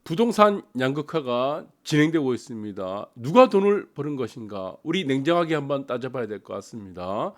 부동산 양극화가 진행되고 있습니다. 누가 돈을 버는 것인가? 우리 냉정하게 한번 따져봐야 될 것 같습니다.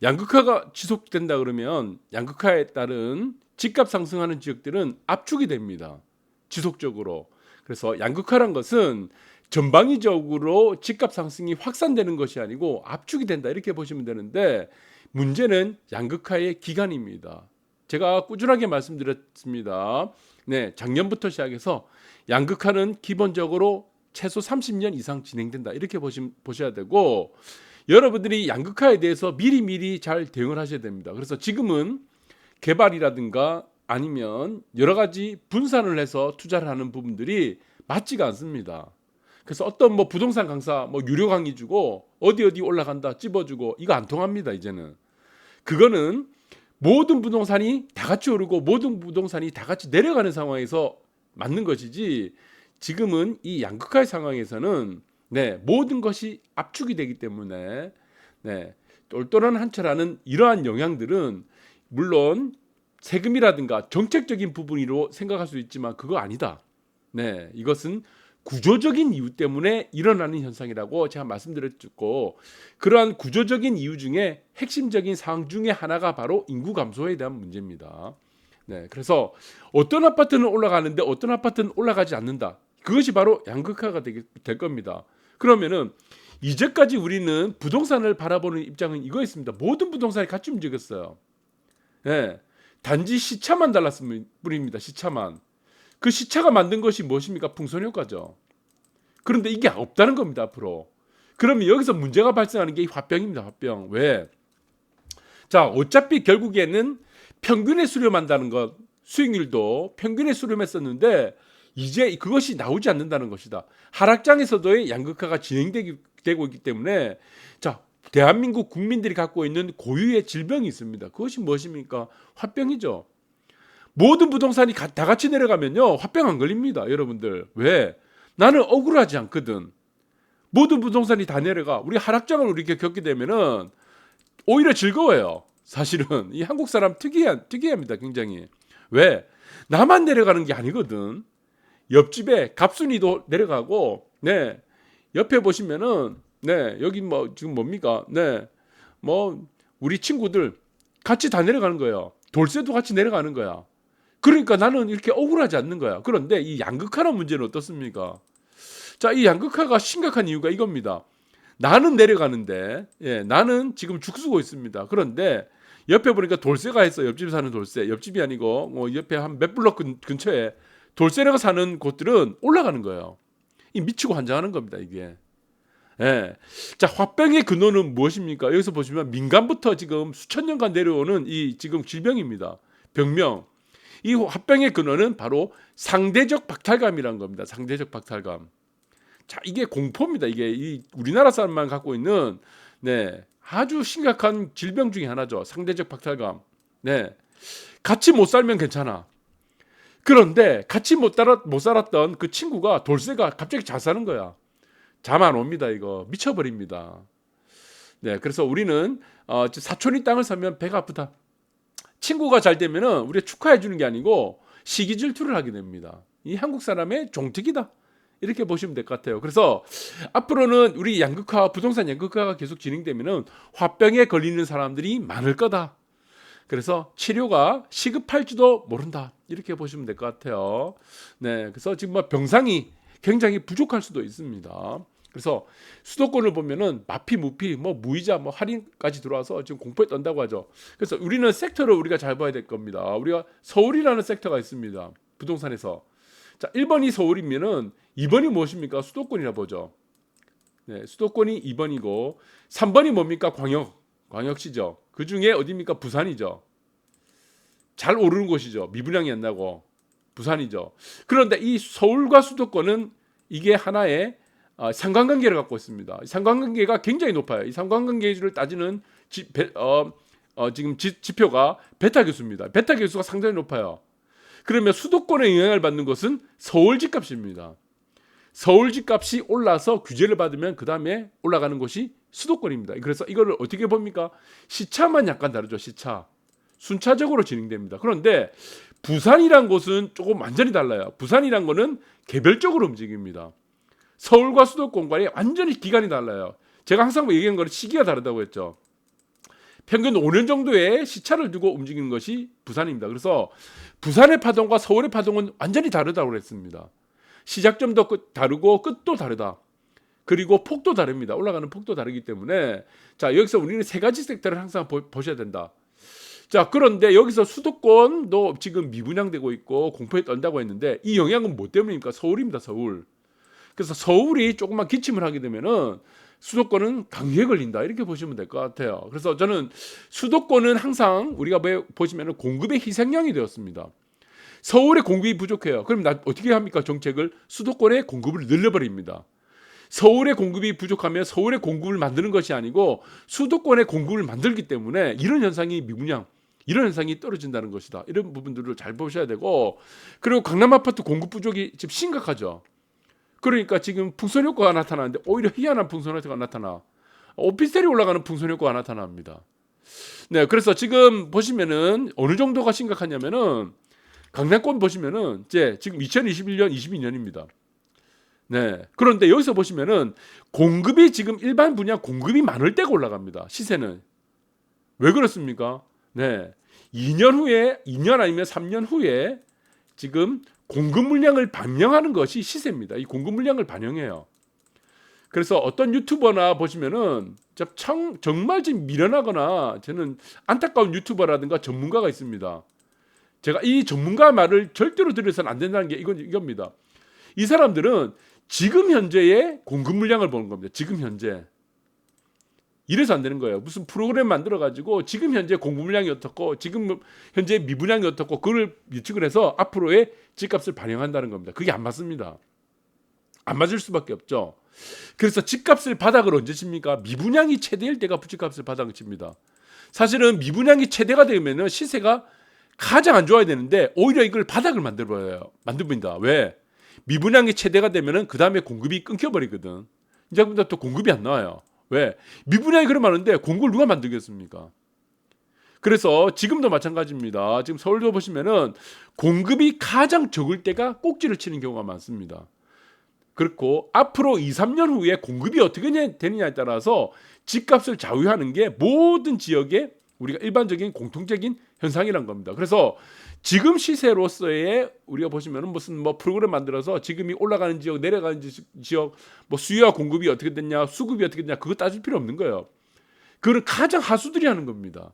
양극화가 지속된다 그러면 양극화에 따른 집값 상승하는 지역들은 압축이 됩니다. 지속적으로. 그래서 양극화란 것은 전방위적으로 집값 상승이 확산되는 것이 아니고 압축이 된다 이렇게 보시면 되는데 문제는 양극화의 기간입니다. 제가 꾸준하게 말씀드렸습니다. 네, 작년부터 시작해서 양극화는 기본적으로 최소 30년 이상 진행된다 이렇게 보셔야 되고 여러분들이 양극화에 대해서 미리미리 잘 대응을 하셔야 됩니다. 그래서 지금은 개발이라든가 아니면 여러 가지 분산을 해서 투자를 하는 부분들이 맞지가 않습니다. 그래서 어떤 뭐 부동산 강사 뭐 유료 강의 주고 어디 올라간다 찝어주고 이거 안 통합니다. 이제는 그거는 모든 부동산이 다 같이 오르고 모든 부동산이 다 같이 내려가는 상황에서 맞는 것이지 지금은 이 양극화의 상황에서는 모든 것이 압축이 되기 때문에 똘똘한 한철하는 이러한 영향들은 물론 세금이라든가 정책적인 부분으로 생각할 수 있지만 그거 아니다. 이것은 구조적인 이유 때문에 일어나는 현상이라고 제가 말씀드렸고 그러한 구조적인 이유 중에 핵심적인 사항 중에 하나가 바로 인구 감소에 대한 문제입니다. 그래서 어떤 아파트는 올라가는데 어떤 아파트는 올라가지 않는다. 그것이 바로 양극화가 될 겁니다. 그러면은 이제까지 우리는 부동산을 바라보는 입장은 이거였습니다. 모든 부동산이 같이 움직였어요. 단지 시차만 달랐을 뿐입니다. 시차만. 그 시차가 만든 것이 무엇입니까? 풍선 효과죠. 그런데 이게 없다는 겁니다. 앞으로. 그러면 여기서 문제가 발생하는 게 화병입니다. 화병. 왜? 자, 어차피 결국에는 평균에 수렴한다는 것, 수익률도 평균에 수렴했었는데 이제 그것이 나오지 않는다는 것이다. 하락장에서도의 양극화가 진행되고 있기 때문에 자, 대한민국 국민들이 갖고 있는 고유의 질병이 있습니다. 그것이 무엇입니까? 화병이죠. 모든 부동산이 다 같이 내려가면요 화병 안 걸립니다. 여러분들. 왜? 나는 억울하지 않거든. 모든 부동산이 다 내려가. 우리 하락장을 이렇게 겪게 되면은 오히려 즐거워요. 사실은 이 한국 사람 특이합니다. 굉장히. 왜? 나만 내려가는 게 아니거든. 옆집에 갑순이도 내려가고 옆에 보시면은 여기 뭐 지금 뭡니까? 뭐 우리 친구들 같이 다 내려가는 거예요. 돌쇠도 같이 내려가는 거야. 그러니까 나는 이렇게 억울하지 않는 거야. 그런데 이 양극화라는 문제는 어떻습니까? 자, 이 양극화가 심각한 이유가 이겁니다. 나는 내려가는데 나는 지금 죽쓰고 있습니다. 그런데 옆에 보니까 돌쇠가 있어. 옆집에 사는 돌쇠. 옆집이 아니고 뭐 옆에 한 몇 블럭 근처에 돌쇠가 사는 곳들은 올라가는 거예요. 이 미치고 환장하는 겁니다. 이게. 자, 화병의 근원은 무엇입니까? 여기서 보시면 민간부터 지금 수천 년간 내려오는 이 지금 질병입니다. 병명. 이 화병의 근원은 바로 상대적 박탈감이라는 겁니다. 상대적 박탈감. 자, 이게 공포입니다. 이게 이 우리나라 사람만 갖고 있는 아주 심각한 질병 중에 하나죠. 상대적 박탈감. 같이 못 살면 괜찮아. 그런데 같이 못 살았던 그 친구가 돌쇠가 갑자기 잘 사는 거야. 잠 안 옵니다. 이거 미쳐버립니다. 그래서 우리는 사촌이 땅을 사면 배가 아프다. 친구가 잘 되면은 우리가 축하해 주는 게 아니고 시기 질투를 하게 됩니다. 이 한국 사람의 종특이다. 이렇게 보시면 될 것 같아요. 그래서 앞으로는 우리 양극화, 부동산 양극화가 계속 진행되면은 화병에 걸리는 사람들이 많을 거다. 그래서 치료가 시급할지도 모른다. 이렇게 보시면 될 것 같아요. 그래서 지금 뭐 병상이 굉장히 부족할 수도 있습니다. 그래서 수도권을 보면은 마피, 무피, 뭐 무이자, 뭐 할인까지 들어와서 지금 공포에 떤다고 하죠. 그래서 우리는 섹터를 우리가 잘 봐야 될 겁니다. 우리가 서울이라는 섹터가 있습니다. 부동산에서. 자, 1번이 서울이면은 2번이 무엇입니까? 수도권이라 보죠. 수도권이 2번이고 3번이 뭡니까? 광역시죠. 그 중에 어디입니까? 부산이죠. 잘 오르는 곳이죠. 미분양이 안 나고 부산이죠. 그런데 이 서울과 수도권은 이게 하나의 상관관계를 갖고 있습니다. 상관관계가 굉장히 높아요. 이 상관관계를 따지는 지금 지표가 베타 교수입니다. 베타 교수가 상당히 높아요. 그러면 수도권에 영향을 받는 것은 서울 집값입니다. 서울 집값이 올라서 규제를 받으면 그 다음에 올라가는 곳이 수도권입니다. 그래서 이거를 어떻게 봅니까? 시차만 약간 다르죠. 시차. 순차적으로 진행됩니다. 그런데 부산이란 곳은 조금 완전히 달라요. 부산이란 거는 개별적으로 움직입니다. 서울과 수도권과의 완전히 기간이 달라요. 제가 항상 얘기한 거는 시기가 다르다고 했죠. 평균 5년 정도의 시차를 두고 움직이는 것이 부산입니다. 그래서 부산의 파동과 서울의 파동은 완전히 다르다고 했습니다. 시작점도 다르고 끝도 다르다. 그리고 폭도 다릅니다. 올라가는 폭도 다르기 때문에 자, 여기서 우리는 세 가지 섹터를 항상 보셔야 된다. 자, 그런데 여기서 수도권도 지금 미분양되고 있고 공포에 떤다고 했는데 이 영향은 뭐 때문입니까? 서울입니다. 서울. 그래서 서울이 조금만 기침을 하게 되면은 수도권은 강유에 걸린다 이렇게 보시면 될 것 같아요. 그래서 저는 수도권은 항상 우리가 보시면은 공급의 희생양이 되었습니다. 서울의 공급이 부족해요. 그럼 어떻게 합니까? 정책을 수도권의 공급을 늘려버립니다. 서울의 공급이 부족하면 서울의 공급을 만드는 것이 아니고 수도권의 공급을 만들기 때문에 이런 현상이 미분양, 이런 현상이 떨어진다는 것이다. 이런 부분들을 잘 보셔야 되고, 그리고 강남 아파트 공급 부족이 지금 심각하죠. 그러니까 지금 풍선 효과가 나타나는데 오히려 희한한 풍선 효과가 나타나. 오피스텔이 올라가는 풍선 효과가 나타납니다. 네, 그래서 지금 보시면은 어느 정도가 심각하냐면은 강남권 보시면은 이제 지금 2021년, 22년입니다. 네. 그런데 여기서 보시면은 공급이 지금 일반 분야 공급이 많을 때가 올라갑니다. 시세는. 왜 그렇습니까? 네. 2년 후에 2년 아니면 3년 후에 지금 공급 물량을 반영하는 것이 시세입니다. 이 공급 물량을 반영해요. 그래서 어떤 유튜버나 보시면은 정말 지금 미련하거나 저는 안타까운 유튜버라든가 전문가가 있습니다. 제가 이 전문가 말을 절대로 들어서는 안 된다는 게 이겁니다. 이 사람들은 지금 현재의 공급 물량을 보는 겁니다. 지금 현재. 이래서 안 되는 거예요. 무슨 프로그램 만들어 가지고 지금 현재 공급 물량이 어떻고 지금 현재 미분양이 어떻고 그걸 예측을 해서 앞으로의 집값을 반영한다는 겁니다. 그게 안 맞습니다. 안 맞을 수밖에 없죠. 그래서 집값을 바닥을 언제 칩니까? 미분양이 최대일 때가 집값을 바닥을 칩니다. 사실은 미분양이 최대가 되면은 시세가 가장 안 좋아야 되는데 오히려 이걸 바닥을 만들어버립니다. 왜? 미분양이 최대가 되면은 그 다음에 공급이 끊겨버리거든. 이제부터 또 공급이 안 나와요. 왜? 미분양이 그럼 많은데 공급을 누가 만들겠습니까? 그래서 지금도 마찬가지입니다. 지금 서울도 보시면은 공급이 가장 적을 때가 꼭지를 치는 경우가 많습니다. 그렇고 앞으로 2, 3년 후에 공급이 어떻게 되느냐에 따라서 집값을 좌우하는 게 모든 지역의 우리가 일반적인 공통적인 현상이란 겁니다. 그래서 지금 시세로서의 우리가 보시면은 무슨 뭐 프로그램 만들어서 지금이 올라가는 지역, 내려가는 지역, 뭐 수요와 공급이 어떻게 됐냐, 수급이 어떻게 됐냐, 그거 따질 필요 없는 거예요. 그거는 가장 하수들이 하는 겁니다.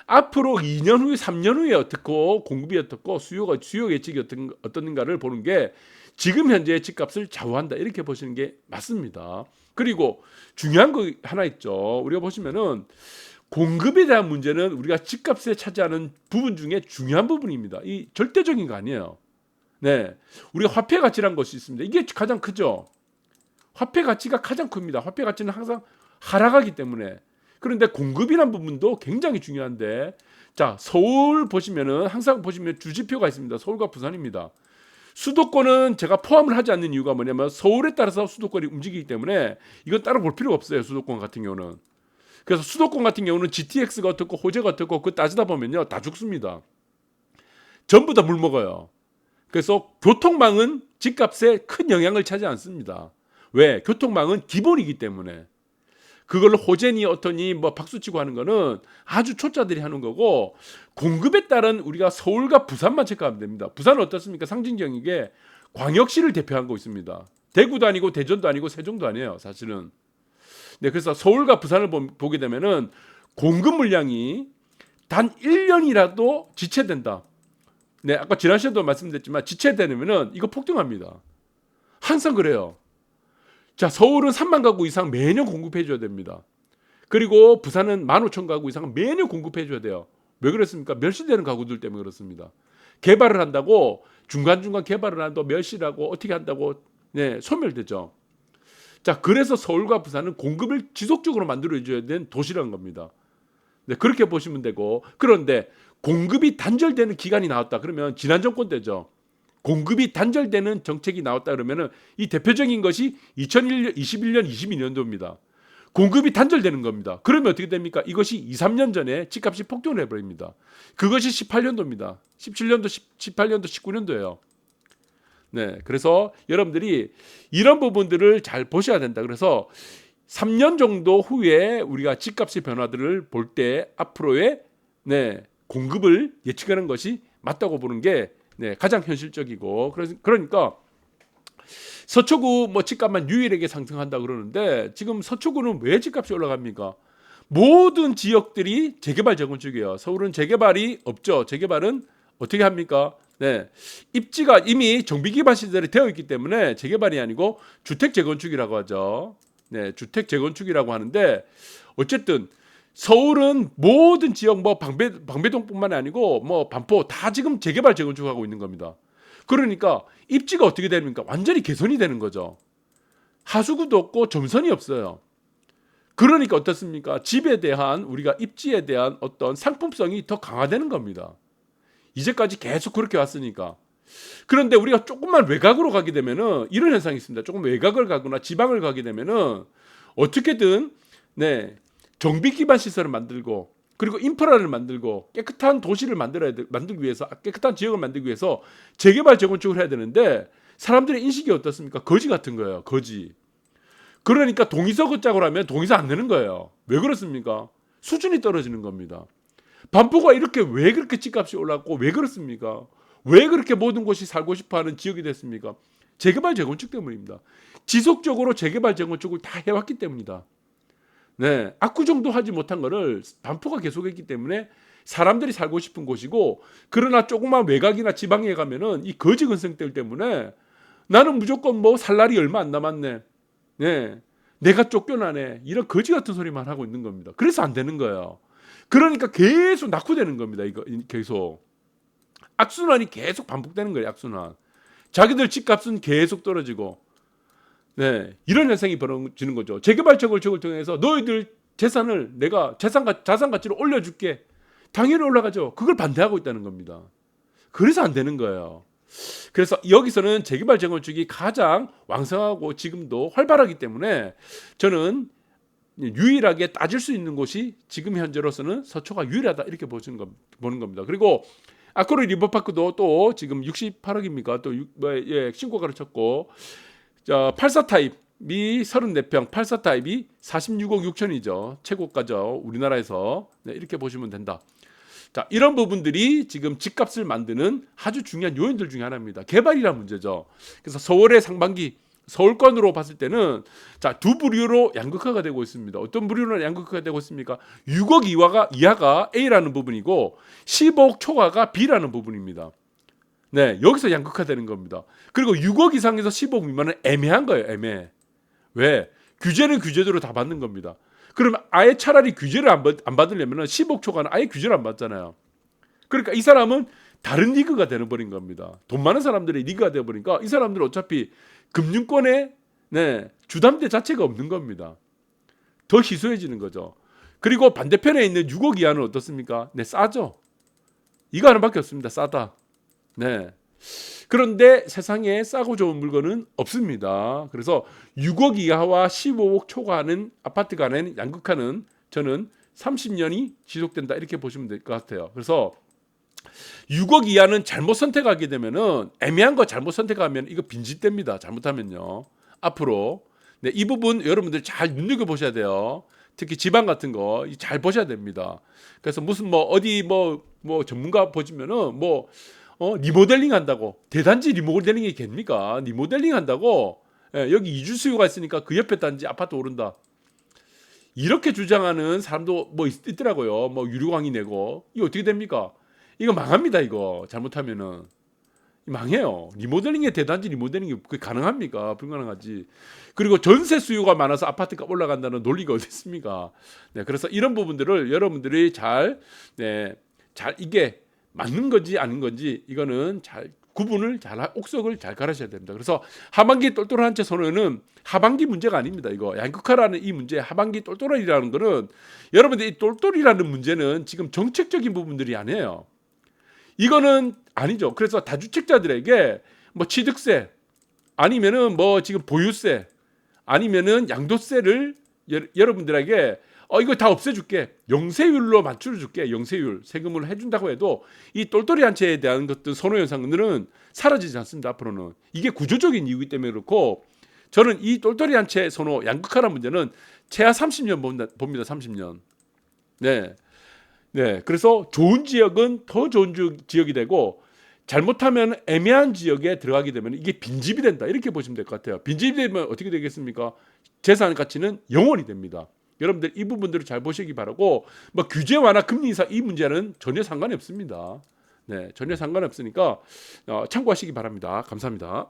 앞으로 2년 후에, 3년 후에 어떻고 공급이 어떻고 수요 예측이 어떤가를 보는 게 지금 현재의 집값을 좌우한다 이렇게 보시는 게 맞습니다. 그리고 중요한 거 하나 있죠. 우리가 보시면은 공급에 대한 문제는 우리가 집값에 차지하는 부분 중에 중요한 부분입니다. 이 절대적인 거 아니에요. 네, 우리가 화폐 가치란 것이 있습니다. 이게 가장 크죠. 화폐 가치가 가장 큽니다. 화폐 가치는 항상 하락하기 때문에. 그런데 공급이란 부분도 굉장히 중요한데, 자, 서울 보시면은 항상 보시면 주지표가 있습니다. 서울과 부산입니다. 수도권은 제가 포함을 하지 않는 이유가 뭐냐면 서울에 따라서 수도권이 움직이기 때문에 이건 따로 볼 필요가 없어요. 수도권 같은 경우는. 그래서 수도권 같은 경우는 GTX가 어떻고 호재가 어떻고 그거 따지다 보면요 다 죽습니다. 전부 다 물 먹어요. 그래서 교통망은 집값에 큰 영향을 차지 않습니다. 왜? 교통망은 기본이기 때문에. 그걸로 호재니 어떠니 뭐 박수치고 하는 거는 아주 초짜들이 하는 거고, 공급에 따른 우리가 서울과 부산만 체크하면 됩니다. 부산은 어떻습니까? 상징적이게 광역시를 대표한 거 있습니다. 대구도 아니고 대전도 아니고 세종도 아니에요. 사실은. 네, 그래서 서울과 부산을 보게 되면은 공급 물량이 단 1년이라도 지체된다. 네, 아까 지난 시간에도 말씀드렸지만 지체되면은 이거 폭등합니다. 항상 그래요. 자, 서울은 3만 가구 이상 매년 공급해 줘야 됩니다. 그리고 부산은 15,000가구 이상 매년 공급해 줘야 돼요. 왜 그렇습니까? 멸실되는 가구들 때문에 그렇습니다. 개발을 한다고 중간중간 개발을 한다고 멸실하고 어떻게 한다고 네, 소멸되죠. 자, 그래서 서울과 부산은 공급을 지속적으로 만들어줘야 되는 도시라는 겁니다. 네, 그렇게 보시면 되고, 그런데 공급이 단절되는 기간이 나왔다 그러면 지난 정권 때죠. 공급이 단절되는 정책이 나왔다 그러면은 이 대표적인 것이 2021년, 22년도입니다. 공급이 단절되는 겁니다. 그러면 어떻게 됩니까? 이것이 2, 3년 전에 집값이 폭등을 해버립니다. 그것이 18년도입니다. 17년도, 18년도, 19년도예요. 네, 그래서 여러분들이 이런 부분들을 잘 보셔야 된다. 그래서 3년 정도 후에 우리가 집값의 변화들을 볼 때 앞으로의 공급을 예측하는 것이 맞다고 보는 게 가장 현실적이고, 그러니까 서초구 뭐 집값만 유일하게 상승한다 그러는데 지금 서초구는 왜 집값이 올라갑니까? 모든 지역들이 재개발 재건축이에요. 서울은 재개발이 없죠. 재개발은 어떻게 합니까? 입지가 이미 정비 기반 시설이 되어 있기 때문에 재개발이 아니고 주택 재건축이라고 하죠. 주택 재건축이라고 하는데 어쨌든 서울은 모든 지역 뭐 방배동뿐만 아니고 뭐 반포 다 지금 재개발 재건축하고 있는 겁니다. 그러니까 입지가 어떻게 됩니까? 완전히 개선이 되는 거죠. 하수구도 없고 점선이 없어요. 그러니까 어떻습니까? 집에 대한 우리가 입지에 대한 어떤 상품성이 더 강화되는 겁니다. 이제까지 계속 그렇게 왔으니까. 그런데 우리가 조금만 외곽으로 가게 되면은 이런 현상이 있습니다. 조금 외곽을 가거나 지방을 가게 되면은 어떻게든 정비 기반 시설을 만들고 그리고 인프라를 만들고 깨끗한 도시를 만들기 위해서, 깨끗한 지역을 만들기 위해서 재개발 재건축을 해야 되는데 사람들의 인식이 어떻습니까? 거지 같은 거예요. 거지. 그러니까 동의서 걷자고 하면 동의서 안 내는 거예요. 왜 그렇습니까? 수준이 떨어지는 겁니다. 반포가 이렇게 왜 그렇게 집값이 올랐고 왜 그렇습니까? 왜 그렇게 모든 곳이 살고 싶어하는 지역이 됐습니까? 재개발 재건축 때문입니다. 지속적으로 재개발 재건축을 다 해왔기 때문이다. 압구정도 하지 못한 거를 반포가 계속했기 때문에 사람들이 살고 싶은 곳이고, 그러나 조그만 외곽이나 지방에 가면은 이 거지 근성들 때문에 나는 무조건 뭐 살 날이 얼마 안 남았네. 내가 쫓겨나네. 이런 거지 같은 소리만 하고 있는 겁니다. 그래서 안 되는 거예요. 그러니까 계속 낙후되는 겁니다. 이거 계속 악순환이 계속 반복되는 거예요. 악순환. 자기들 집값은 계속 떨어지고, 이런 현상이 벌어지는 거죠. 재개발 재건축을 통해서 너희들 재산을 내가 자산 가치를 올려줄게. 당연히 올라가죠. 그걸 반대하고 있다는 겁니다. 그래서 안 되는 거예요. 그래서 여기서는 재개발 재건축이 가장 왕성하고 지금도 활발하기 때문에 저는 유일하게 따질 수 있는 곳이 지금 현재로서는 서초가 유일하다 이렇게 보는 겁니다. 그리고 아크로이 리버파크도 또 지금 68억입니까? 또 신고가를 쳤고, 84 타입이 34평, 84 타입이 46억 6천이죠. 최고가죠. 우리나라에서. 이렇게 보시면 된다. 자, 이런 부분들이 지금 집값을 만드는 아주 중요한 요인들 중에 하나입니다. 개발이란 문제죠. 그래서 서울의 상반기 서울권으로 봤을 때는 두 부류로 양극화가 되고 있습니다. 어떤 부류로 양극화가 되고 있습니까? 6억 이하가 A라는 부분이고 15억 초과가 B라는 부분입니다. 여기서 양극화되는 겁니다. 그리고 6억 이상에서 15억 미만은 애매한 거예요. 애매해. 왜? 규제는 규제대로 다 받는 겁니다. 그러면 아예 차라리 규제를 안 받으려면 10억 초과는 아예 규제를 안 받잖아요. 그러니까 이 사람은 다른 리그가 되어버린 겁니다. 돈 많은 사람들이 리그가 되어버리니까 이 사람들은 어차피 금융권에 주담대 자체가 없는 겁니다. 더 희소해지는 거죠. 그리고 반대편에 있는 6억 이하는 어떻습니까? 싸죠. 이거 하나밖에 없습니다. 싸다. 그런데 세상에 싸고 좋은 물건은 없습니다. 그래서 6억 이하와 15억 초과하는 아파트 간의 양극화는 저는 30년이 지속된다 이렇게 보시면 될 것 같아요. 그래서 6억 이하는 잘못 선택하게 되면은 애매한 거 잘못 선택하면 이거 빈집됩니다. 잘못하면요. 앞으로 이 부분 여러분들 잘 눈여겨 보셔야 돼요. 특히 지방 같은 거 잘 보셔야 됩니다. 그래서 무슨 어디 전문가 보시면은 리모델링 한다고, 대단지 리모델링이 됩니까? 리모델링 한다고 여기 이주 수요가 있으니까 그 옆에 단지 아파트 오른다. 이렇게 주장하는 사람도 있더라고요. 유류광이 내고. 이거 어떻게 됩니까? 이거 망합니다. 이거 잘못하면은 망해요. 리모델링에 대단지 리모델링이 그게 가능합니까? 불가능하지. 그리고 전세 수요가 많아서 아파트가 올라간다는 논리가 어디 있습니까? 그래서 이런 부분들을 여러분들이 잘 이게 맞는 건지 아닌 건지 이거는 잘 구분을 옥석을 잘 가르셔야 됩니다. 그래서 하반기 똘똘한 채 선언은 하반기 문제가 아닙니다. 이거 양극화라는 이 문제, 하반기 똘똘이라는 거는 여러분들 이 똘똘이라는 문제는 지금 정책적인 부분들이 아니에요. 이거는 아니죠. 그래서 다주택자들에게 취득세 아니면은 지금 보유세 아니면은 양도세를 여러분들에게 이거 다 없애줄게, 영세율로 맞춰줄게, 영세율 세금을 해준다고 해도 이 똘똘이 한채에 대한 것들 선호 현상들은 사라지지 않습니다. 앞으로는 이게 구조적인 이유이기 때문에 그렇고, 저는 이 똘똘이 한채 선호 양극화라는 문제는 최하 30년 봅니다. 30년. 네, 네. 그래서 좋은 지역은 더 좋은 지역이 되고, 잘못하면 애매한 지역에 들어가게 되면 이게 빈집이 된다, 이렇게 보시면 될 것 같아요. 빈집이 되면 어떻게 되겠습니까? 재산 가치는 0원이 됩니다. 여러분들 이 부분들을 잘 보시기 바라고, 뭐 규제 완화, 금리 인상 이 문제는 전혀 상관이 없습니다. 네, 전혀 상관이 없으니까 참고하시기 바랍니다. 감사합니다.